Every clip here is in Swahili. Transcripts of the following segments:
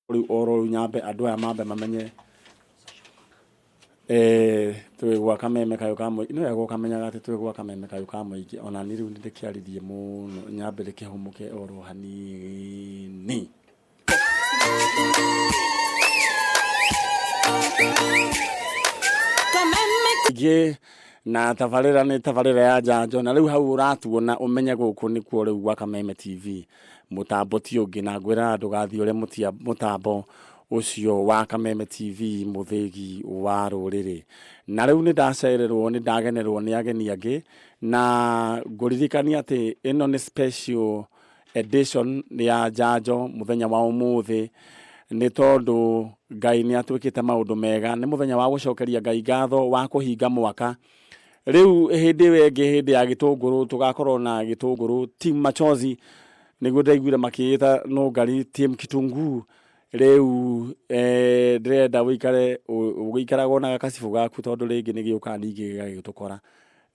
oro nyambe andu aya mambe mamenye twi gwa Kameme kayo kamo ino yago kamenyaga ati twi gwa Kameme kayo kamo iki ona ni riu ndikiarithie muno nyambe rikihumuke oro hanini Kameme na tafarira ni tafarira ya Njanjo na riu hau uratuona umenya guku ni kuo riu gwa Kameme TV mutambo ti ungi na ngwira andu gathi ure mutambo ucio wa Kameme TV muthegi wa ruriri na riu ni ndacererwo ni ndagenerwo ni ageni angi na nguririkania ati ino ni special edition ya Njanjo muthenya wa umuthi ni tondu Ngai ni atwikite maundu mega ni muthenya wa gucokeria Ngai ngatho wa kuhinga mwaka riu hindi wengi hindi ya gitunguru tugakorwo na gitunguru team machozi niguo ndaiguire makiita no Ngari team kitungu riu ndrenda wikare ugikaragwo na gakasibu gaku tondu ringi ni giuka ningi gagitukora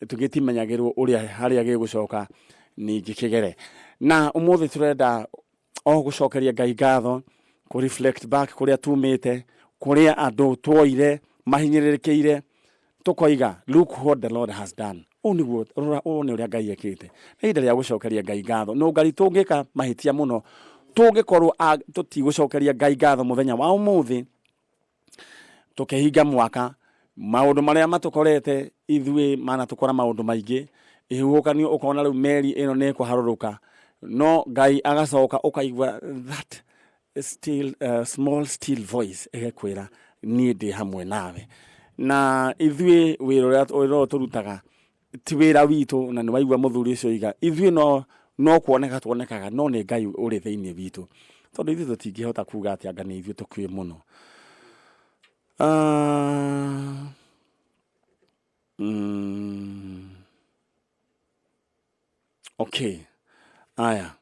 tugitimenyagirwo uria haria gigucoka ningi kigere na umuthi turenda gucokeria Ngai ngatho ku reflect back kuria tumite kuria andu twoire mahinyiririkiire tukoiga look what the Lord has done oniguo one uria Ngai ekite na ida ria gucokeria Ngai ngatho no Ngari tungika mahitia muno tungikorwo tutigucokeria Ngai ngatho muthenya wa umuthi tukihinga mwaka maundu maria matukorete ithui mana tukora maundu maingi ihukanio ukona riu meri ino ne kuharuruka no Ngai agacoka ukaigwa that still small still voice egekwira ni ndi hamwe nawe na ithui wira uria turutaga ti wira witu na ni waigwa muthuri ucio iga ithui no kuoneka tuonekaga no ni Ngai uri thiini witu tondu ithui tutingihota kuga ati anga ni ithui tukui muno okay aya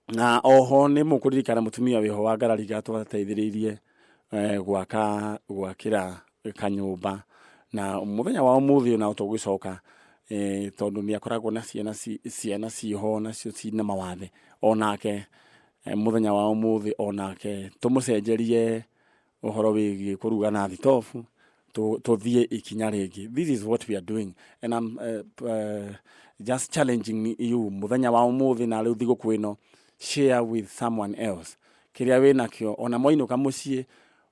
na oho ni mukuririkana mutumia wiho wa Ngarari gatwateithiririe gwakira kanyumba na muthenya wa umuthi na tugicoka tondu ni akoragwo na ciana ciho na cio cina mawathe onake muthenya wa umuthi onake tumucenjerie uhoro wigi kuruga na thitofu tuthie ikinya ringi. This is what we are doing and I'm just challenging you muthenya wa umuthi na riu thigo kwino share with someone else kiria wina kio ona moinuka mucii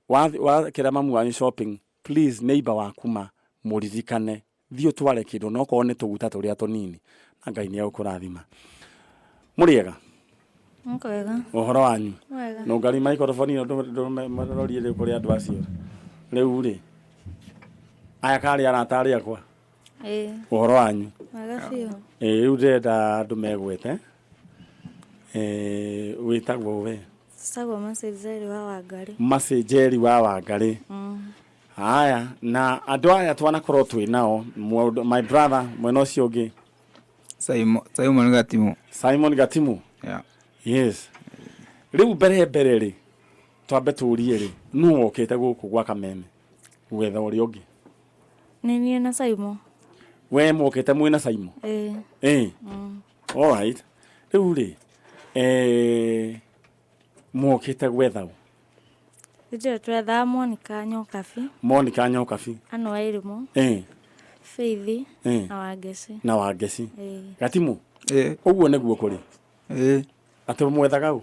wa kira mamu wa shopping please neighbor wakuma muririkane thio tware kindu no ko ne tuguta turia tunini na Ngai ni agukurathima muriega Mwega. Uhoro wanyu Mwega. no Ngari microphone ino marori ri kuri andu acio riu ri aya kari aratari akwa uhoro wanyu Mwega fio riu ndenda andu megwete witagwo we sagwa Masejeri wa Wangari haya na andu aya twanakorwo twi nao my brother mwena ucio ungi Simon Gatimu yeah yes riu mbere ri twambe turie ri nu okite guku gwa Kameme wetha uri ungi ni na Simon we mukite mwina Simon all right riu ri mukite gwetha Ije twetha Monica Nyokabi ano wairimo Faith na Wangeci Gatimu uguo niguo kuri ati mwethaga u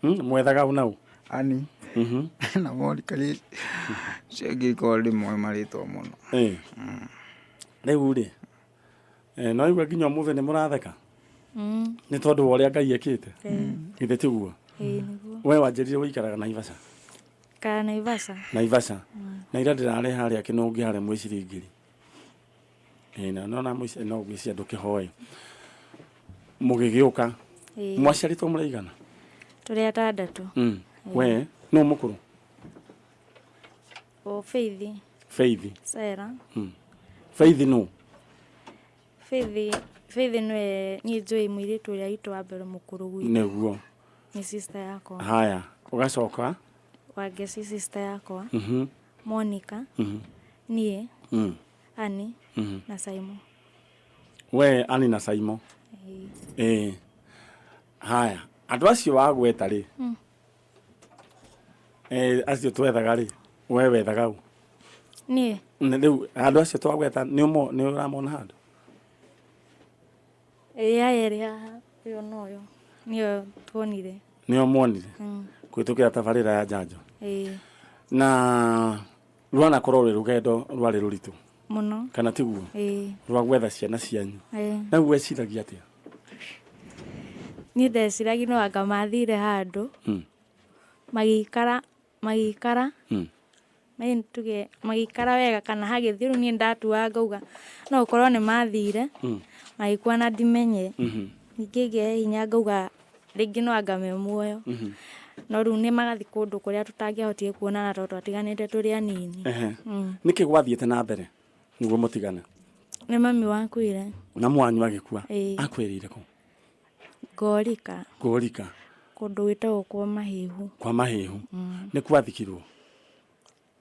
mwethaga u nau ani na Monica ri cegi kodi mwe marito muno riu ri no igwa nginya muve ni muratheka ni tondu wa uria Ngai ekite ithe tiguo we wanjirire wikaraga Naivasha na ira ndirare haria kinungi haria mwiciringiri na no mwiciria no gwiciria ndukihoe mugigiuka mwaciaritwo muraigana turi atandatu we no mukuru o Faith Sarah Faith no Faith ni Joy mwiritu uria itwa mbere mukuru gwi neguo ni sister yakwa haya ugacoka Wangeci sister yakwa Monica nie Ani na Simon we Ani na Simon haya Andu acio wagweta ri acio twethaga ri we wethaga u Nie. riu andu acio twagweta ni uramona handu Eri haha. Uyo noyo. Nio tuonire. nio muonire kwitukira tabarira ya Njanjo na rwana korwo ri rugendo rwari ruritu muno kana tiguo rwa gwetha ciana cianyu na gweciragia atia ni ndeciragia no anga mathire handu magikara magikara wega kana hagithiru ni ndatua ngauga no ukorwo ni mathire magikua na ndimenye ningige hinya ngauga ringi no anga me muoyo no riu ni magathi kundu kuria tutangihotire kuonana tondu atiganite turi anini niki gwathiete na mbere niguo mutigana ni mami wakuire na mwanyu agikua akwirire ku Gorika kundu witagwo kwa mahihu ni kwathikirwo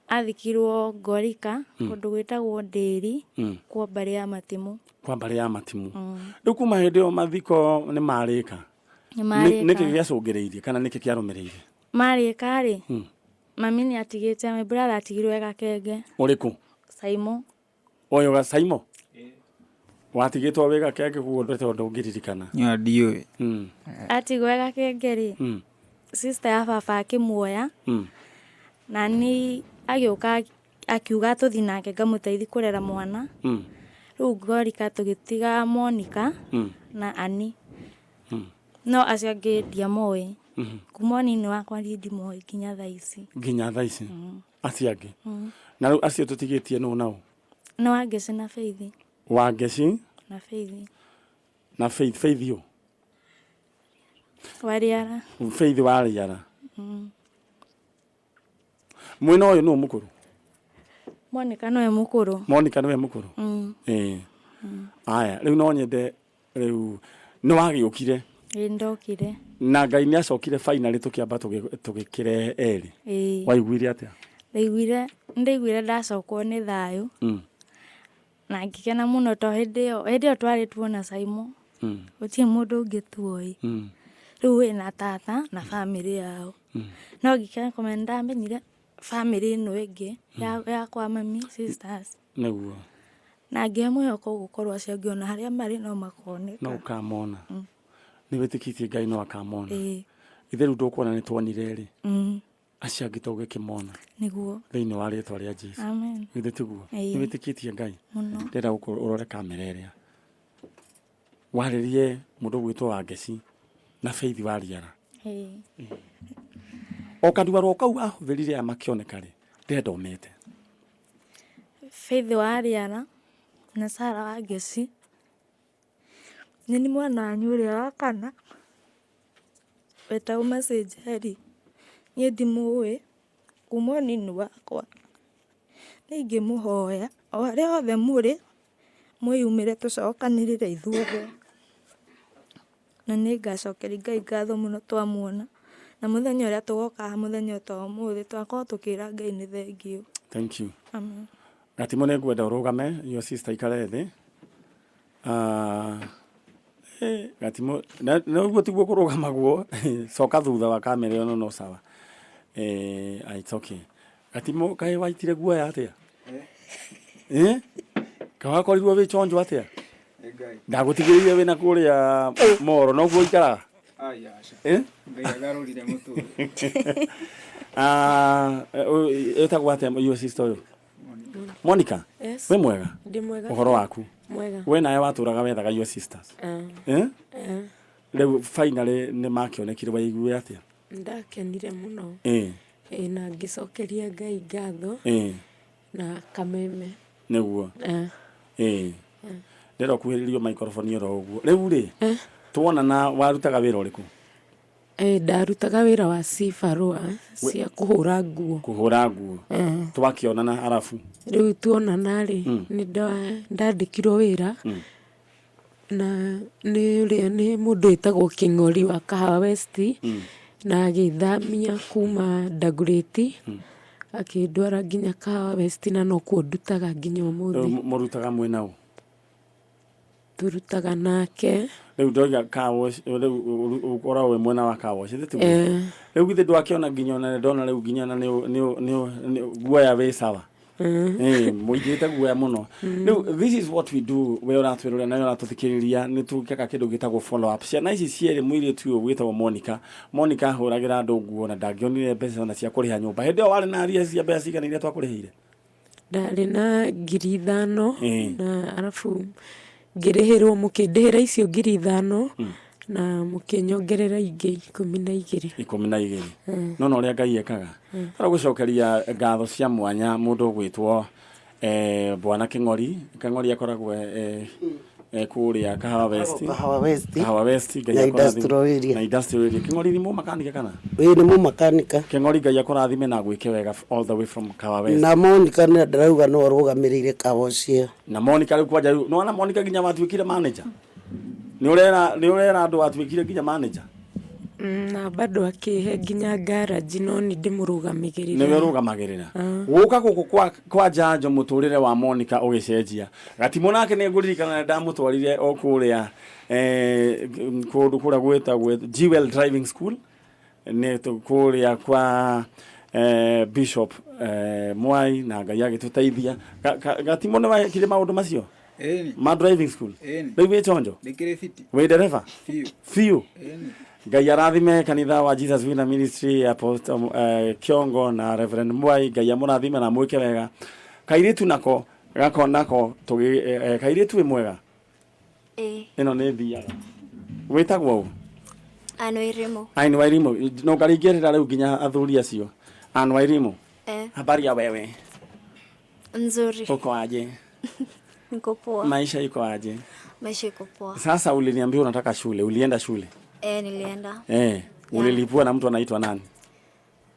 athikirwo Gorika kundu witagwo Ndiri kwa mbari ya Matimu riu kuma hindi yo mathiko ni marika niki giacungireirie kana niki kiarumireirie marika ri mami ni atigite my brother atigirwe Gakenge uriku Saimo oyo ga Saimo watigitwo wega Gakenge kuo ndo ngiririkana nya ndiwe atigwe Gakenge ri sister ya baba akimuoya na ni agiuka akiuga tuthi nake ngamuteithi kurera mwana riu Gorika tugitiga Monica na Ani no acio angi ndiamoi kuma nini wakwa ndimoi nginya thaa ici acio angi na riu acio tutigitie no nao no Wangeci na Faith Wangeci na Faith yo Wariara Faith Wariara mwina uyu no mukuru Monica no mukuru aya riu no nyende riu no wagiukire ndokire na Ngai ni acokire finally tukiamba tugikire eri waiguire atia ndaiguire ndacokwo ni thayu na ngikena muno to hindi yo twari tuona Saimo utie mundu ungi tuoi riu wina tata na family yao no ngikena komenda menyire family ino ingi ya kwa mami sisters niguo na ngiamwihoko gukorwo acio ngiona haria mari no makone no kamona ni witikitie Ngai no akamona itheru ndukuona ni tuonire ri acio angi to gikimona niguo thiini wa ritwa ria Jesu amen tiguo ni witikitie Ngai ndira gukorwo urore kamera iria waririe mundu gwitwo Wangeci na Faith Wariara o kadua ro kau ahutherire amakioneka ri ndenda omete Faith Wariara na Sara Wangeci nini mwana wanyu uria wa kana wetagwo Masejari nie ndimuwi kuma nini wakwa ningimuhoya o haria othe muri mwiyumire tucokanirire ithuothe na ningacokeria Ngai ngatho muno twamuona na muthenya uria tugoka muthenya ta umuthi twakorwo tukira Ngai ni thengiu. Thank you. Amen. Gatimo ne gwenda urugame your sister ikare thi gatimo na uguo tiguo kurugama guo coka thutha wa kamera ino no sawa it's okay gatimo kai waitire guoya atia kawa korirwo wi chonjo atia ndagutigiririe wina kuria moro no guo ikara Ngai agarurire mutu etagwo atia your sister uyu Monica we mwega ndi mwega uhoro waku mwega we nae waturaga wethaga your sisters reu finally ni makionekire waigwe atia ndakenire muno na ngicokeria Ngai ngatho na Kameme niguo ndero kuhiririo microphone ro uguo reu ri tuona na warutaga wira uriku ndarutaga wira wa cibarua cia kuhura nguo twakionana arafu riu tuonana ri ni ndandikirwo wira na ni uria ni mundu etagwo King'ori wa Kahawa West na agithamia kuma Dagoretti akindwara nginya Kahawa West na no kuo ndutaga nginya umuthi murutaga mwena u turutaga nake riu ndoiga car wash riu ukora we mwena wa car wash thitu riu githe ndwakiona nginya na ndona riu nginya na ni guoya we sawa muigite guoya muno riu this is what we do we uratwirora na uratuthikiriria ni tukeka kindu gitagwo follow up ciana ici ciere mwire tu gwitagwo Monica huragira andu nguo na ndangionire mbeca na cia kuriha nyumba hindi wari na aria cia mbeca cigana iria twakurihire ndari na 5,000 na arafu ngirihirwo mukindihira icio 5,000 na mukinyongerera ingi 12 no uria Ngai ekaga ara gucokeria ngatho cia mwanya mundu gwitwo Bwana King'ori akoragwo kuria Kahawa West na industrial area King'ori ni mu makanika kana ni mu makanika King'ori Ngai akorathime na gwike wega all the way from Kahawa West na Monica ni ndarauga no rugamirire kawocia na Monica riu kwanja riu no na Monica ginya watwikire manager ni urera andu watwikire ginya manager na bado akihe ginya garage no ni ndimurugamigerira ni rugamagirira guka guku kwa Njanjo Muturire wa Monica ugicenjia gatimo nake ni nguririkana ndamutwarire okuria kundu kura gwetagwo Jewel Driving School ni tukuria kwa Bishop Mwai na Ngai agituteithia gatimo ni wakire maundu macio ma driving school riu we chonjo ndikire fiti we dereva fiu Ngai arathime kanitha wa Jesus Winner Ministry Apostle Kiongo na Reverend Mwai Ngai amurathime na mwike wega kairitu nako tugi kairitu we mwega ino ni thiaga witagwo Anwairimo no ngaringirira riu ginya athuri acio Anwairimo habari ya wewe nzuri uko aje niko poa maisha iko aje maisha iko poa sasa uliniambia unataka shule ulienda shule nilienda ulilipua na mtu anaitwa nani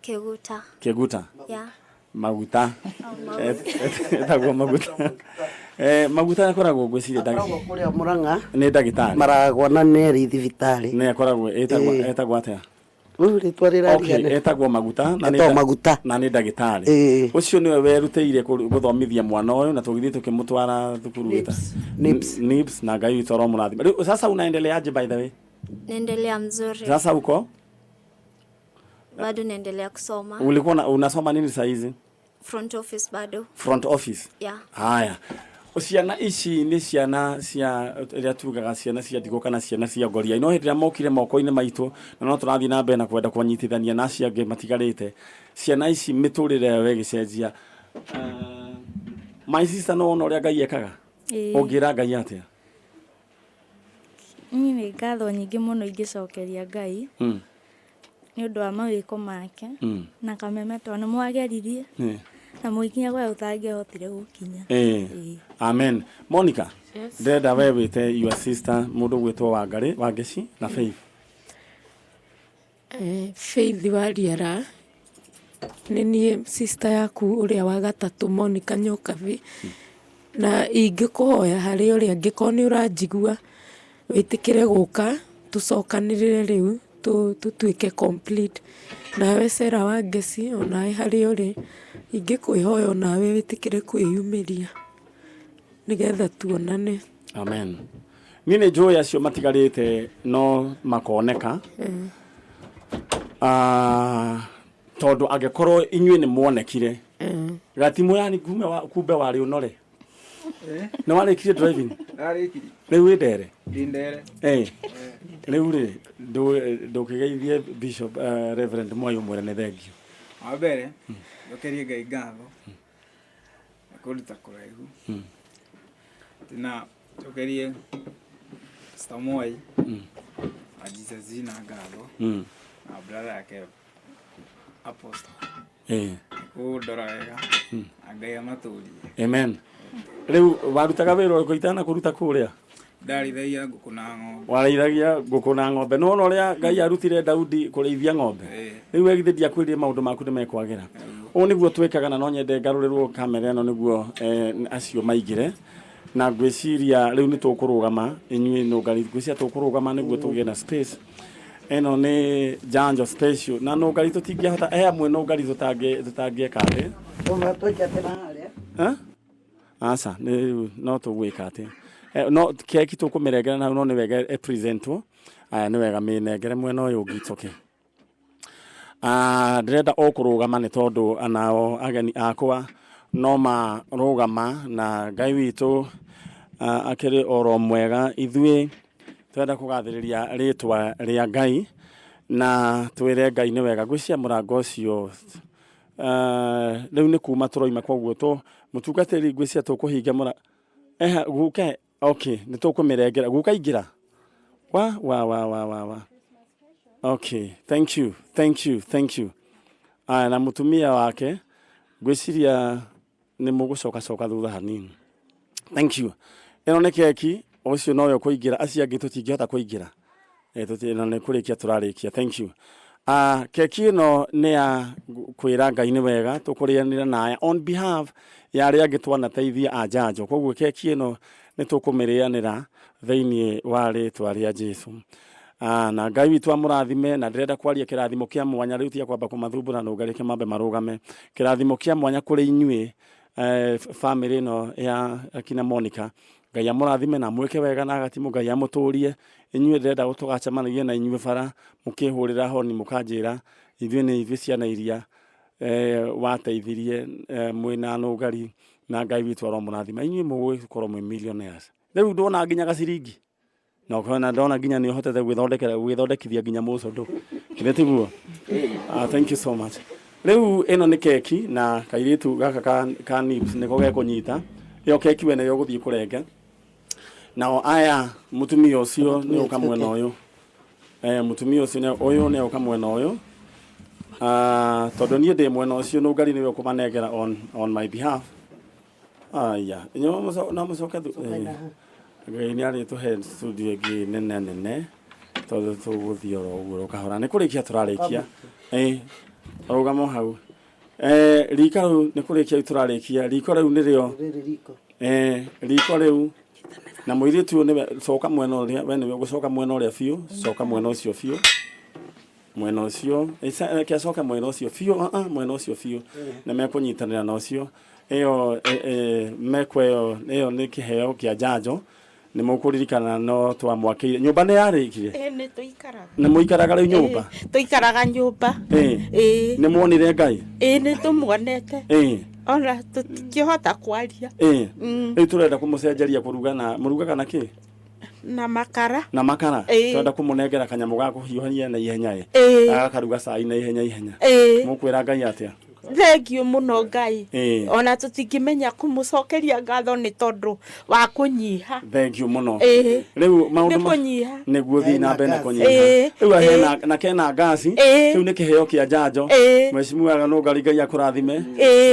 Keguta Maguta etagwo Maguta Maguta akoragwo gwiciria ndagĩtarĩ kuria Murang'a ni ndagĩtarĩ maragwa na neri thibitari ni akoragwo etagwo atia etagwo Maguta na ni ndagĩtarĩ ucio niwe werutĩire guthomithia mwana uyu na tugithie tukimutwara thukuru wita Nips na Ngai witoro murathima sasa unaendeleaje by the way naendelea mzuri sasa uko bado naendelea kusoma ulikuwa unasoma nini saa hizi front office haya ciana ici ni ciana cia iria tugaga ciana cia ndigo kana ciana cia ngoria ino hĩndĩ ĩrĩa mokire moko-inĩ maitũ na no tũrathiĩ na mbere na kwenda kũnyitithania na cia angĩ matigarĩte ciana ici mĩtũrĩre yao ĩgĩcenjia my sister no ona ũrĩa Ngai ekaga ũngĩra Ngai atĩa nĩ ngatho nyingĩ mũno ingĩcokeria Ngai nĩ ũndũ wa mawĩko make na Kameme tondũ mwageririe na mũikinya gwa ũtangĩhotire gũkinya amen Monica ndenda we wĩte your sister mũndũ gwĩtwo Wangeci na Faith Faith Wariara nĩ niĩ sister yaku ũrĩa wa gatatũ Monica Nyokabi na ingĩkũhoya harĩ ũrĩa angĩkorwo nĩ ũranjigua wĩtĩkĩre gũka tũcokanĩrĩre rĩu tutuĩke complete nawe Sera Wangeci onawe harĩ ũrĩ ingĩkwĩhoya onawe wĩtĩkĩre kwĩyumĩria nĩgetha tuonane amen niĩ nĩ njũĩ acio matigarĩte no makoneka tondũ angĩkorwo inyuĩ nĩ muonekire gatimo yani kumbe warĩ ũnore nĩ warĩkirie driving rĩu wĩndere rĩu rĩ ndũkĩgeithie Bishop Reverend Mwai ũmwĩre nĩ thengio wa mbere ndokerie Ngai ngatho kũruta kũraihu na ndokerie Pastor Mwai na Jesus na ngatho na brother yake Apostle ndora wega Ngai amatũrie amen rĩu warutaga wĩra ũrĩkũ itana kũruta kũrĩa ndarithagia ngũkũ na ng'ombe waraithagia ngũkũ na ng'ombe no ũrĩa Ngai arutire Daudi kũrĩithia ng'ombe rĩu egithĩthia kwĩrĩa maũndũ maku nĩmekwagĩra ũũ nĩguo twĩkaga na no nyende ngarũrĩrwo kamera ĩno nĩguo acio maingĩre na ngwĩciria rĩu nĩ tũkũrũgama inyuĩ no ngari ngwĩciria tũkũrũgama nĩguo tũgĩe na space ĩno nĩ Njanjo special na no ngari tũtingĩhota amwe no ngari tũtangĩeka atĩ aca no tũgwĩka atĩ no keki tukumirengera na no ni wega presentwo ni wega minengere mwena uyu ngitoke ndirenda okurugama ni tondu anao ageni akwa no marugama na Ngai witu akiri oro mwega ithui twenda kugathiriria ritwa ria Ngai na twire Ngai ni wega gwicia murango ucio riu ni kuma turoima koguo to mutungatiri ngwicia tukuhinga mura guke okay ni tukumirengera guka ingira wa okay thank you na mutumia wake ngwiciria ni mugucoka thutha hanini thank you ino ni keki ucio no yo kuingira acia ngi tutingihota kuingira tutino ni kurikia turarikia thank you keki ino ni ya kwira Ngai ni wega tukurianira naye on behalf ya ria ngitwana teithia a Njanjo koguo keki ino ni tukumirianira theinie wa ritwa ria Jesu na Ngai witu amurathime na ndirenda kwaria kirathimo kia mwanya riu tia kwamba kumathumbura na ugarike mambe marugame kirathimo kia mwanya kuri inyue family no ya akina Monica Ngai amurathime na mweke wega na agatimu Ngai amuturie inyue ndirenda gutugacemanagia na inyue bara mukihurira honi mukanjira ithuĩ ni ithuĩ ciana iria wateithirie mwina nugari na Ngai witu aromurathima inyue mugukorwo mwe millionaires riu ndona nginya gaciringi no kana ndona nginya ni hotete gwithondekithia nginya mucondo kiretiguo thank you so much riu ino ni keki na kairitu gaka ka nips niko gekunyita yo keki wene yo guthii kurenge nao aya mutumia ucio ni ukamwena uyu mutumia ucio ni uyu ni ukamwena uyu tondu nie ndi mwena ucio nugari niwe kumanengera on my behalf aya inyo na mucoka Ngai ni ari tuhe studio gi nene tondu tuguthio uguo kahora ni kurikia turarikia rugamo hau rika ru ni kurikia turarikia riko riu nirio riko riu na muiritu ni soka mwena uria we ni gucoka mwena uria fiu soka mwena ucio fiu mwena ucio kia soka mwena ucio fiu mwena ucio fiu na mekunyitanira na ucio iyo mekweyo iyo ni kiheo kia Njanjo ni mukuririkana no twamwakire nyumba ni yarikire ni tuikaraga ni muikaraga riu nyumba tuikaraga nyumba ni muonire Ngai ni tumuonete ona tutikihota kwaria riu turenda kumucenjeria kuruga na murugaga na ki na makara turenda kumunengera kanyamu ga kuhiũhania na ihenya agakaruga cai na ihenya mukwira Ngai atia thengio muno Ngai ona tutingimenya kumucokeria ngatho ni tondu wa kunyiha thengio muno riu maundu niguo thi na mbere kunyiha riu ahena na kena gasi riu ni kiheo kia Njanjo mheshimiwa no Ngai akurathime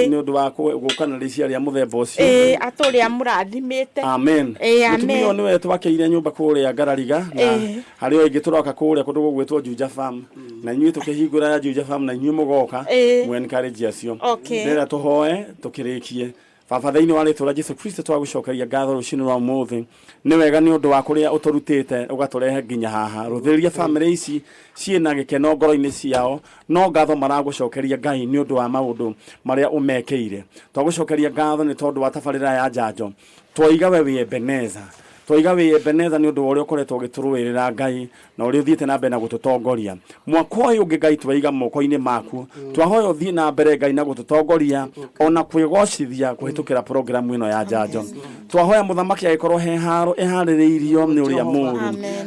ni undu wa gukana risia ria muthemba ucio aturi amurathimite amen mutumio niwe twakeire nyumba kuria Ngarariga na hario ingi turoka kuria kundu gugwitwo Juja Farm na inyuĩ tukihingura ya Juja Farm na inyuĩ mugoka mwen encourage acio ndĩra tuhoe tukirikie baba thĩinĩ wa rĩtwa rĩa Jesu Kristo twagucokeria ngatho rũcinĩ rwa ũmũthĩ nĩ wega nĩ ũndũ wa kũrĩa ũtũrutĩte ũgatũrehe nginya haha rũthĩrĩria family ici ciĩna gĩkeno ngoro-inĩ ciao no ngatho maragucokeria Ngai nĩ ũndũ wa maũndũ marĩa ũmekeire twagucokeria ngatho nĩ tondũ wa tabarĩra ya Njanjo twaiga we wĩ Ebeneza twiga wi Ebeneza ni undu uria ukoretwo gituruirira Ngai na uria uthiite na mbere na gututongoria mwaka uyu ungi Ngai twaiga moko-ini maku twahoya uthii na mbere Ngai na gututongoria ona kwigocithia kuhitukira program ino ya Njanjo twahoya muthamaki agikorwo he haro ihaririirio ni uria muru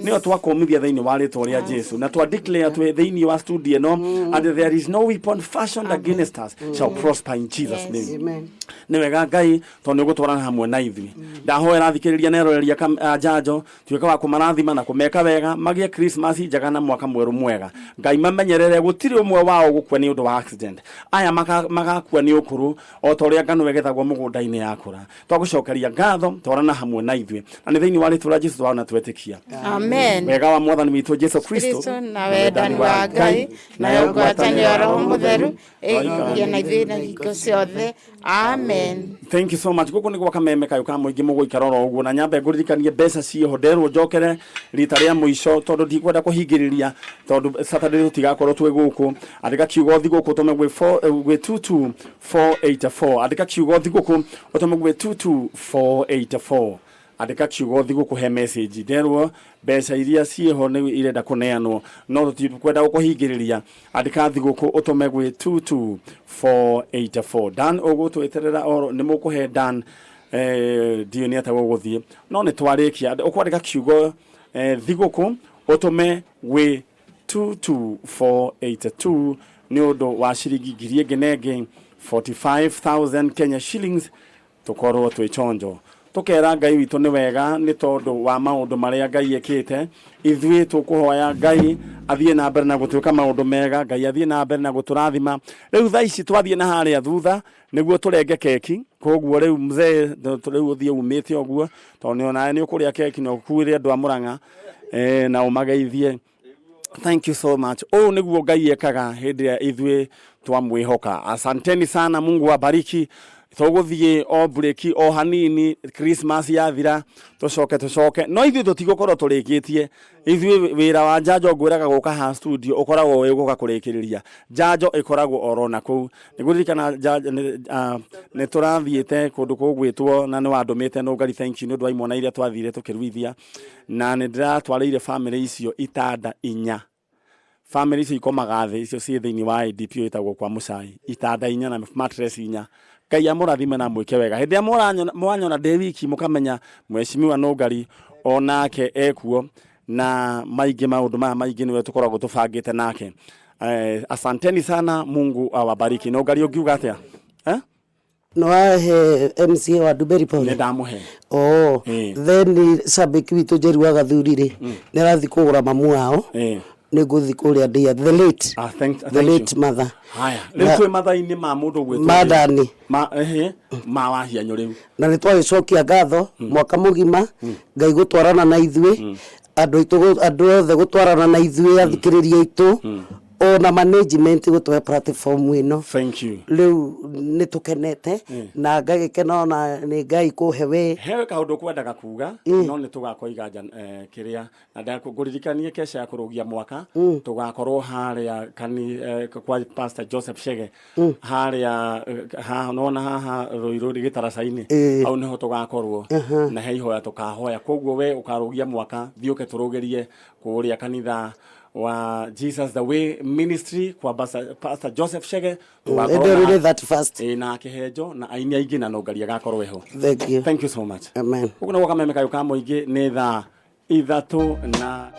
nio twakomithia thiini wa ritwa ria Jesu na twa declare twe thiini wa studio no and there is no weapon fashioned against us shall prosper in Jesus name ni wega Ngai tondu gutwarana hamwe na ithui ndahoya rathikiriria neroreria Njanjo tuika wa kumarathima na kumeka wega magie Christmas njega na mwaka mweru mwega Ngai mamenyerere gutiri umwe wao gukwa ni undu wa accident aya magakua ni ukuru o toria ngano wegethagwo mugunda-ini yakura twagucokeria ngatho twarana hamwe na ithui na ni thiini wa ritwa Jesu twana twetikia amen wega wa mwathani witu Jesu Kristo na wendani wa Ngai na ngwatanĩro ya Roho Mutheru ĩgĩe na ithuĩ na hingo ciothe amen. Thank you so much guku ni gwa Kameme kayo ka muingi muguikara ro uguo na nyambe nguririkanie mbeca ciho nderwo njokere rita ria muico tondu ndikwenda kuhingiriria tondu Saturday tutigakorwo twi guku andika kiugo thi guku tome gwe 22484 andika kiugo thi guku utome gwe 22484 andika kiugo thiguku he message nderwo mbeca iria cieho ni irenda kuneanwo no tutikwenda gukuhingiriria andika thiguku utume gwi 22484 Dan ugutweterera oro ni mukuhe Dan dio ni atago guthie no ni twarikia ukwandika kiugo thiguku utume gwi 22482 ni undu wa ciringi ngiri ingi 45,000 Kenya shillings tukorwo twichonjo tukera Ngai witu ni wega ni tondu wa maundu maria Ngai ekite ithui tukuhoya Ngai athie na mbere na gutuika maundu mega Ngai athie na mbere na guturathima riu thaa ici twathie na haria thutha niguo turenge keki koguo riu mzee riu uthie umite oguo tondu ona ni ukuria keki no kuire andu a Murang'a na umageithie. Thank you so much. Niguo Ngai ekaga hindi ya ithui twamwihoka. Asanteni sana, Mungu awabariki. Tuguthie o breaki o hanini Christmas yathira tucoke no ithui tutigokorwo turikitie ithui wira wa Njanjo ngwiraga guka ha studio ukoragwo we guka kurikiriria Njanjo ikoragwo orona ku niguririkana ne turathiete kundu kugwitwo na ni wandumite no Ngai thank you no ndwa imona iria twathire tukiruithia na ni ndiratwarire family icio itanda inya family icio ikomaga thi icio cie thiini wa IDP itagwo kwa Mucai itanda inya na mattress inya Ngai amurathime na mwike wega hindi mwanyona de wiki mukamenya mweshimiwa no Ngai onake ekuo na maige maundu maige niwe tukoragwo tubangite nake. Asanteni sana, Mungu awabariki. No Ngai ukiuga atia no ahe MCA wa Duberi Paul ne damuhe then sabiki witu Njeri wa Gathurire nirathi kugura mamu wao niguthi kuria ndia the late mother haya rĩtwe mathaini ma mundu gwetwo madani ma wahianyo riu na nĩ twagicokia ngatho mwaka mugima Ngai gutwarana na ithui andu othe gutwarana na ithui athikiriria itu ona management gutwe platform ino. Thank you. Riu ni tukenete na Ngai kena na ni Ngai kuhewe hewe kaundu kwendaga kuga no ni tugakoiga kiria na ndakuguririkanie kesha ya kurugia mwaka tugakorwo haria kwa Pastor Joseph Shege haria nona haha roirori gitaracaini au niho tugakorwo na heiho ya tukahoya koguo we ukarugia mwaka thiuke turugerie kuria kanitha wa Jesus the Way Ministry kwa Pastor Joseph Shege tugakorwo that first na kihejo na aini aingi na no Ngai agakorwo eho. Thank you so much. Amen. Uguo no Kameme kayo ka muingi ni thaa 3 na